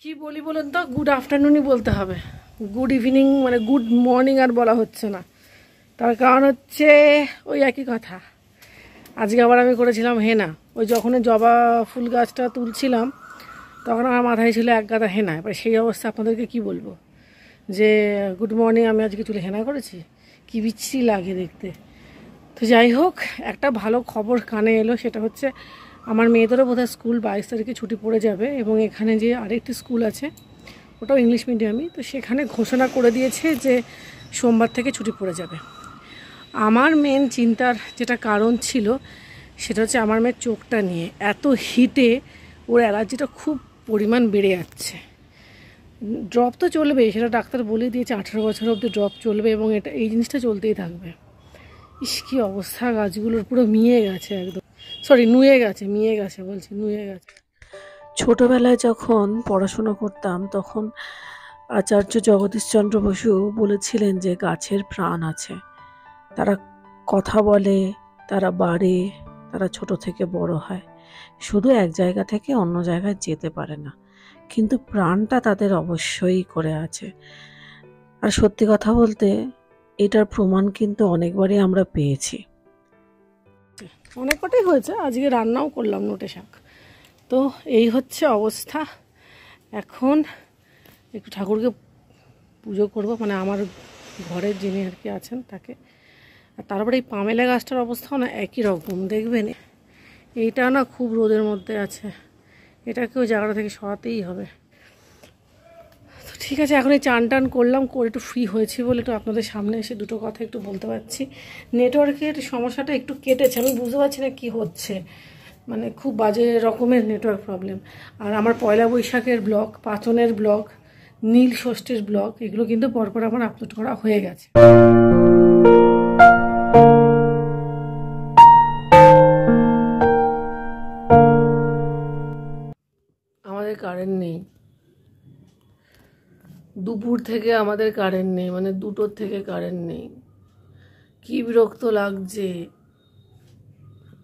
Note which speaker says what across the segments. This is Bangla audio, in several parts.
Speaker 1: কি বলি বলুন তো, গুড আফটারনুনই বলতে হবে। গুড ইভিনিং মানে গুড মর্নিং আর বলা হচ্ছে না। তার কারণ হচ্ছে ওই একই কথা। আজকে আবার আমি করেছিলাম হেনা। ওই যখন জবা ফুল গাছটা তুলছিলাম তখন আমার মাথায় ছিল এক গাদা হেনা। এবার সেই অবস্থা আপনাদেরকে কি বলবো যে গুড মর্নিং আমি আজকে চুলে হেনা করেছি, কি বিচ্ছিরি লাগে দেখতে। তো যাই হোক, একটা ভালো খবর কানে এলো, সেটা হচ্ছে আমার মেয়েদেরও বোধহয় স্কুল 22 তারিখে ছুটি পড়ে যাবে। এবং এখানে যে আরেকটি স্কুল আছে ওটাও ইংলিশ মিডিয়ামই, তো সেখানে ঘোষণা করে দিয়েছে যে সোমবার থেকে ছুটি পড়ে যাবে। আমার মেন চিন্তার যেটা কারণ ছিল সেটা হচ্ছে আমার মেয়ের চোখটা নিয়ে। এত হিটে ওর অ্যালার্জিটা খুব পরিমাণ বেড়ে যাচ্ছে। ড্রপ তো চলবেই, সেটা ডাক্তার বলে দিয়েছে 18 বছর অবধি ড্রপ চলবে এবং এই জিনিসটা চলতেই থাকবে। ইস কী অবস্থা, গাছগুলোর পুরো মিয়ে গেছে একদম, সরি নুয়ে গেছে, মিয়ে গেছে বলছি, নুয়ে গেছে। ছোটোবেলায় যখন পড়াশোনা করতাম তখন আচার্য জগদীশচন্দ্র বসু বলেছিলেন যে গাছের প্রাণ আছে, তারা কথা বলে, তারা বাড়ে, তারা ছোট থেকে বড় হয়, শুধু এক জায়গা থেকে অন্য জায়গায় যেতে পারে না, কিন্তু প্রাণটা তাদের অবশ্যই করে আছে। আর সত্যি কথা বলতে এটার প্রমাণ কিন্তু অনেকবারই আমরা পেয়েছি। অনেক কটাই হয়েছে, আজকে রান্নাও করলাম নোটে শাক। তো এই হচ্ছে অবস্থা। এখন একটু ঠাকুরকে পুজো করব, মানে আমার ঘরের যিনি আর কি আছেন তাকে। আর তারপরে এই পামেলা গাছটার অবস্থাও না একই রকম, দেখবেন এইটা না খুব রোদের মধ্যে আছে, এটাকেও জায়গাটা থেকে সরাতেই হবে। তো ঠিক আছে, এখন এই চান টান করলাম, করে একটু ফ্রি হয়েছি বলে একটু আপনাদের সামনে এসে দুটো কথা একটু বলতে পারছি। নেটওয়ার্কের সমস্যাটা একটু কেটেছে, আমি বুঝতে পারছি না কী হচ্ছে, মানে খুব বাজে রকমের নেটওয়ার্ক প্রবলেম। আর আমার পয়লা বৈশাখের ব্লগ, পাচনের ব্লগ, নীল ষষ্ঠীর ব্লগ, এগুলো কিন্তু পরপর আমার আপলোড করা হয়ে গেছে। আমাদের কারেন্ট নেই, দুপুর থেকে আমাদের কারেন্ট নেই, মানে 2টোর থেকে কারেন্ট নেই। কি বিরক্ত লাগছে।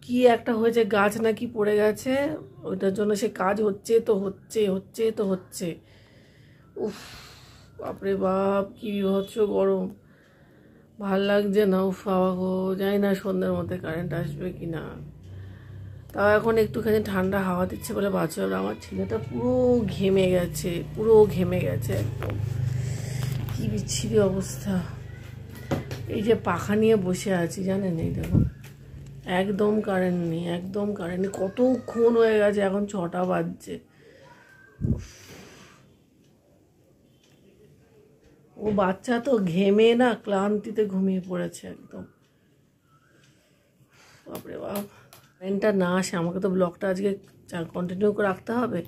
Speaker 1: কি একটা হয়েছে, গাছ নাকি পড়ে গেছে, ওইটার জন্য সে কাজ হচ্ছে তো হচ্ছে, হচ্ছে তো হচ্ছে। উফ বাপরে বাপ, কি বিভৎস গরম, ভাল লাগছে না। উফ বাবা গো, জানি না সন্ধ্যের মধ্যে কারেন্ট আসবে কি না। তাও এখন একটুখানি ঠান্ডা হাওয়া দিচ্ছে বলে বাঁচবে। আমার ছেলেটা পুরো ঘেমে গেছে, পুরো ঘেমে গেছে একদম, কি বিচ্ছিরি অবস্থা। এই যে পাখা নিয়ে বসে আছি জানেন, এই দেখুন একদম কারেন্ট নেই, একদম কারেন্ট নেই। কতক্ষণ হয়ে গেছে, এখন 6টা বাজছে। ও বাচ্চা তো ঘেমে না ক্লান্তিতে ঘুমিয়ে পড়েছে একদম। বাপরে বাপ, কারেন্টটা না আসে, আমাকে তো ব্লগটা আজকে কন্টিনিউ করে রাখতে হবে,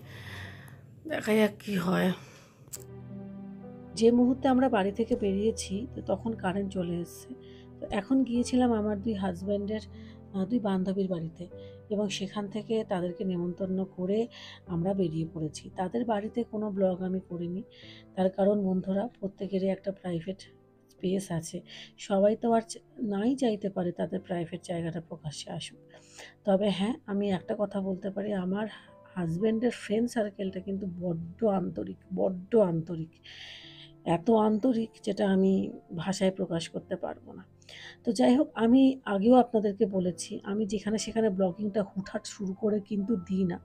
Speaker 1: দেখা যাক কী হয়। যে মুহূর্তে আমরা বাড়ি থেকে বেরিয়েছি তো তখন কারেন্ট চলে এসেছে। তো এখন গিয়েছিলাম আমার 2 হাজব্যান্ডের 2 বান্ধবীর বাড়িতে, এবং সেখান থেকে তাদেরকে নেমন্তন্ন করে আমরা বেরিয়ে পড়েছি। তাদের বাড়িতে কোনো ব্লগ আমি করিনি, তার কারণ বন্ধুরা প্রত্যেকেরই একটা প্রাইভেট স্পেস আছে, সবাই তো আর নাই চাইতে পারে তাদের প্রাইভেট জায়গাটা প্রকাশ্যে আসুক। তবে হ্যাঁ, আমি একটা কথা বলতে পারি, আমার হাজব্যান্ডের ফ্রেন্ড সার্কেলটা কিন্তু বড্ড আন্তরিক, বড্ড আন্তরিক, এত আন্তরিক যেটা আমি ভাষায় প্রকাশ করতে পারবো না। তো যাই হোক, আমি আগেও আপনাদেরকে বলেছি আমি যেখানে সেখানে ব্লগিংটা হুটহাট শুরু করে কিন্তু দিই না।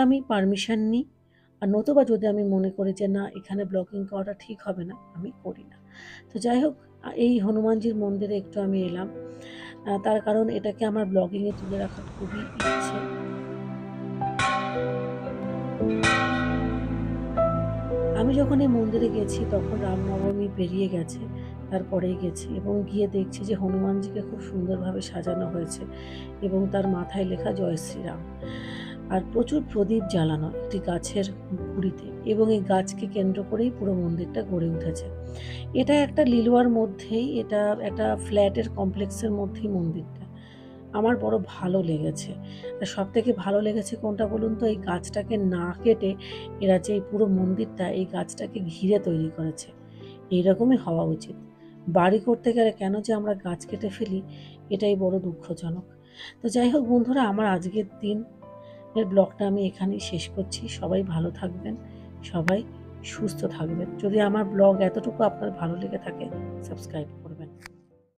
Speaker 1: আমি পারমিশন নিই, আর নতুবা যদি আমি মনে করি যে না এখানে ব্লগিং করাটা ঠিক হবে না, আমি করি না। তো যাই হোক, এই হনুমানজির মন্দিরে একটু আমি এলাম, তার কারণ এটাকে আমার ব্লগিংয়ে তুলে রাখার খুবই ইচ্ছে। আমি যখন এই মন্দিরে গেছি তখন রামনবমী পেরিয়ে গেছে, তারপরেই গেছি এবং গিয়ে দেখছি যে হনুমানজিকে খুব সুন্দরভাবে সাজানো হয়েছে এবং তার মাথায় লেখা জয় শ্রীরাম, আর প্রচুর প্রদীপ জ্বালানো একটি গাছের গুঁড়িতে, এবং এই গাছকে কেন্দ্র করেই পুরো মন্দিরটা গড়ে উঠেছে। এটা একটা লিলুয়ার মধ্যেই, এটা একটা ফ্ল্যাটের কমপ্লেক্সের মধ্যেই মন্দিরটা। আমার বড় ভালো লেগেছে। আর সবথেকে ভালো লেগেছে কোনটা বলুন তো, এই গাছটাকে না কেটে এরা যে এই পুরো মন্দিরটা এই গাছটাকে ঘিরে তৈরি করেছে। এইরকমই হওয়া উচিত। বাড়ি করতে গেলে কেন যে আমরা গাছ কেটে ফেলি, এটাই বড় দুঃখজনক। তো যাই হোক বন্ধুরা, আমার আজকের দিনের ব্লগটা আমি এখানেই শেষ করছি। সবাই ভালো থাকবেন,
Speaker 2: সবাই সুস্থ থাকবেন। যদি আমার ব্লগ এতটুকু আপনার ভালো লেগে থাকে সাবস্ক্রাইব করুন।